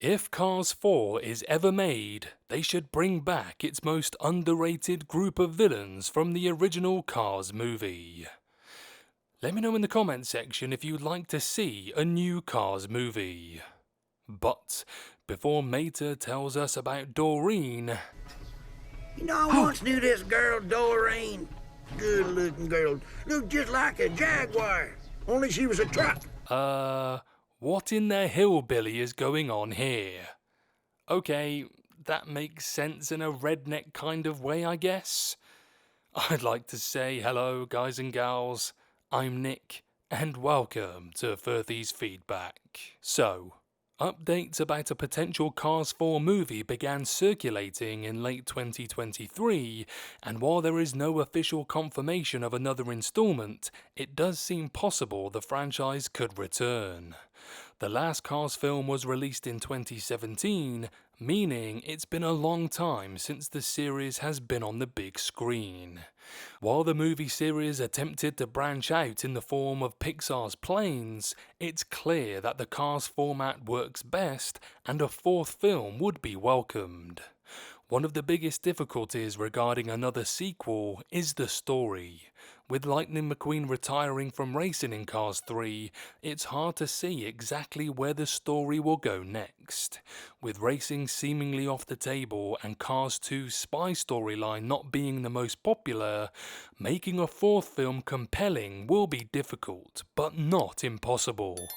If Cars 4 is ever made, they should bring back its most underrated group of villains from the original Cars movie. Let me know in the comments section if you'd like to see a new Cars movie. But before Mater tells us about Doreen... I once knew this girl, Doreen. Good-looking girl. Looked just like a Jaguar. Only she was a truck. What in the hillbilly is going on here? Okay, that makes sense in a redneck kind of way, I guess. I'd like to say hello, guys and gals. I'm Nick, and welcome to Furthy's Feedback. So, updates about a potential Cars 4 movie began circulating in late 2023, and while there is no official confirmation of another installment, it does seem possible the franchise could return. The last Cars film was released in 2017, meaning it's been a long time since the series has been on the big screen. While the movie series attempted to branch out in the form of Pixar's Planes, it's clear that the Cars format works best and a fourth film would be welcomed. One of the biggest difficulties regarding another sequel is the story. With Lightning McQueen retiring from racing in Cars 3, it's hard to see exactly where the story will go next. With racing seemingly off the table and Cars 2's spy storyline not being the most popular, making a fourth film compelling will be difficult, but not impossible.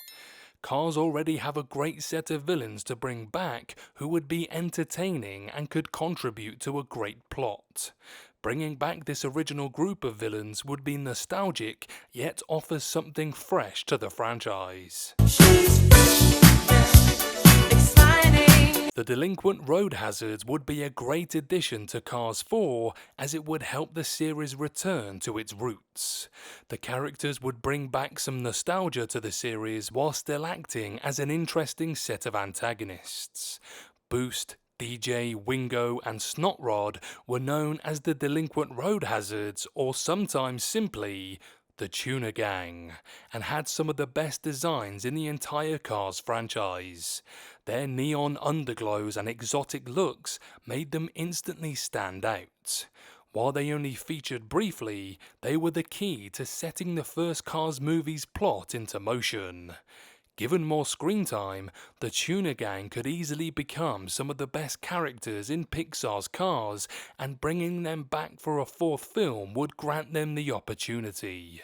Cars already have a great set of villains to bring back who would be entertaining and could contribute to a great plot. Bringing back this original group of villains would be nostalgic, yet offers something fresh to the franchise. The Delinquent Road Hazards would be a great addition to Cars 4 as it would help the series return to its roots. The characters would bring back some nostalgia to the series while still acting as an interesting set of antagonists. Boost, DJ, Wingo and Snot Rod were known as the Delinquent Road Hazards, or sometimes simply the Tuner Gang, and had some of the best designs in the entire Cars franchise. Their neon underglows and exotic looks made them instantly stand out. While they only featured briefly, they were the key to setting the first Cars movie's plot into motion. Given more screen time, the Tuner Gang could easily become some of the best characters in Pixar's Cars, and bringing them back for a fourth film would grant them the opportunity.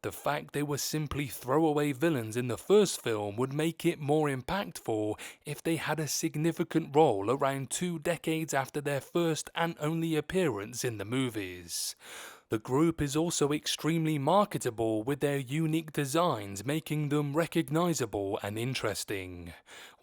The fact they were simply throwaway villains in the first film would make it more impactful if they had a significant role around 2 decades after their first and only appearance in the movies. The group is also extremely marketable with their unique designs, making them recognizable and interesting,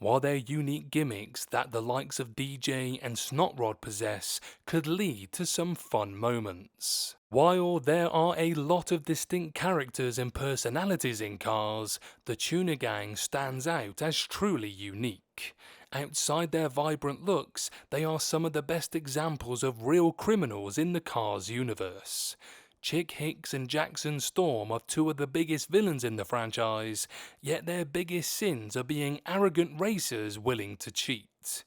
while their unique gimmicks that the likes of DJ and Snot Rod possess could lead to some fun moments. While there are a lot of distinct characters and personalities in Cars, the Tuner Gang stands out as truly unique. Outside their vibrant looks, they are some of the best examples of real criminals in the Cars universe. Chick Hicks and Jackson Storm are 2 of the biggest villains in the franchise, yet their biggest sins are being arrogant racers willing to cheat.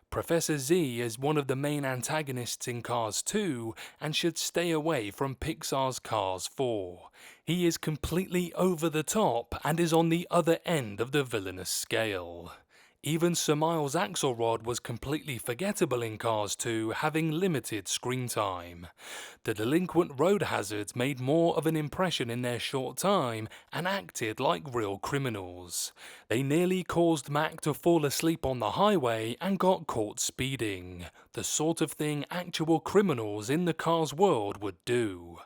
Professor Z is one of the main antagonists in Cars 2 and should stay away from Pixar's Cars 4. He is completely over the top and is on the other end of the villainous scale. Even Sir Miles Axelrod was completely forgettable in Cars 2, having limited screen time. The Delinquent Road Hazards made more of an impression in their short time and acted like real criminals. They nearly caused Mac to fall asleep on the highway and got caught speeding, the sort of thing actual criminals in the Cars world would do.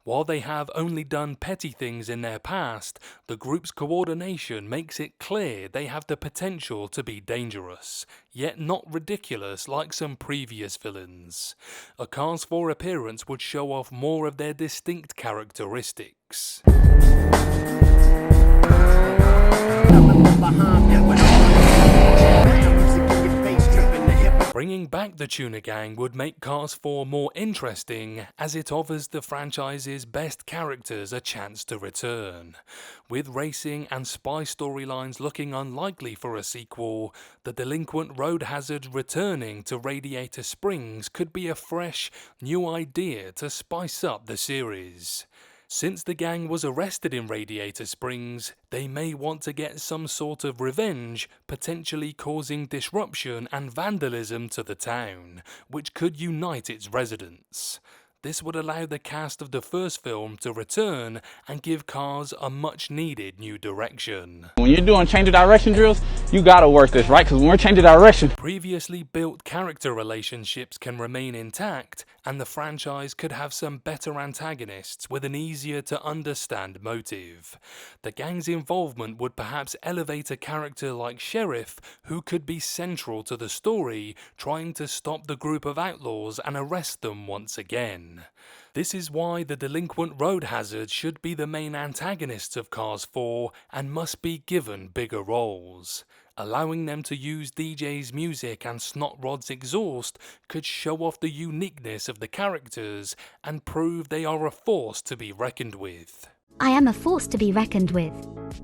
While they have only done petty things in their past, the group's coordination makes it clear they have the potential to be dangerous, yet not ridiculous like some previous villains. A Cars 4 appearance would show off more of their distinct characteristics. Bringing back the Tuna Gang would make Cars 4 more interesting, as it offers the franchise's best characters a chance to return. With racing and spy storylines looking unlikely for a sequel, the delinquent road hazard returning to Radiator Springs could be a fresh, new idea to spice up the series. Since the gang was arrested in Radiator Springs, they may want to get some sort of revenge, potentially causing disruption and vandalism to the town, which could unite its residents. This would allow the cast of the first film to return and give Cars a much needed new direction. When you're doing change of direction drills, you gotta work this, right? Because when we're changing direction, Previously built character relationships can remain intact, and the franchise could have some better antagonists with an easier to understand motive. The gang's involvement would perhaps elevate a character like Sheriff, who could be central to the story, trying to stop the group of outlaws and arrest them once again. This is why the delinquent road hazard should be the main antagonists of Cars 4 and must be given bigger roles. Allowing them to use DJ's music and Snot Rod's exhaust could show off the uniqueness of the characters and prove they are a force to be reckoned with. I am a force to be reckoned with.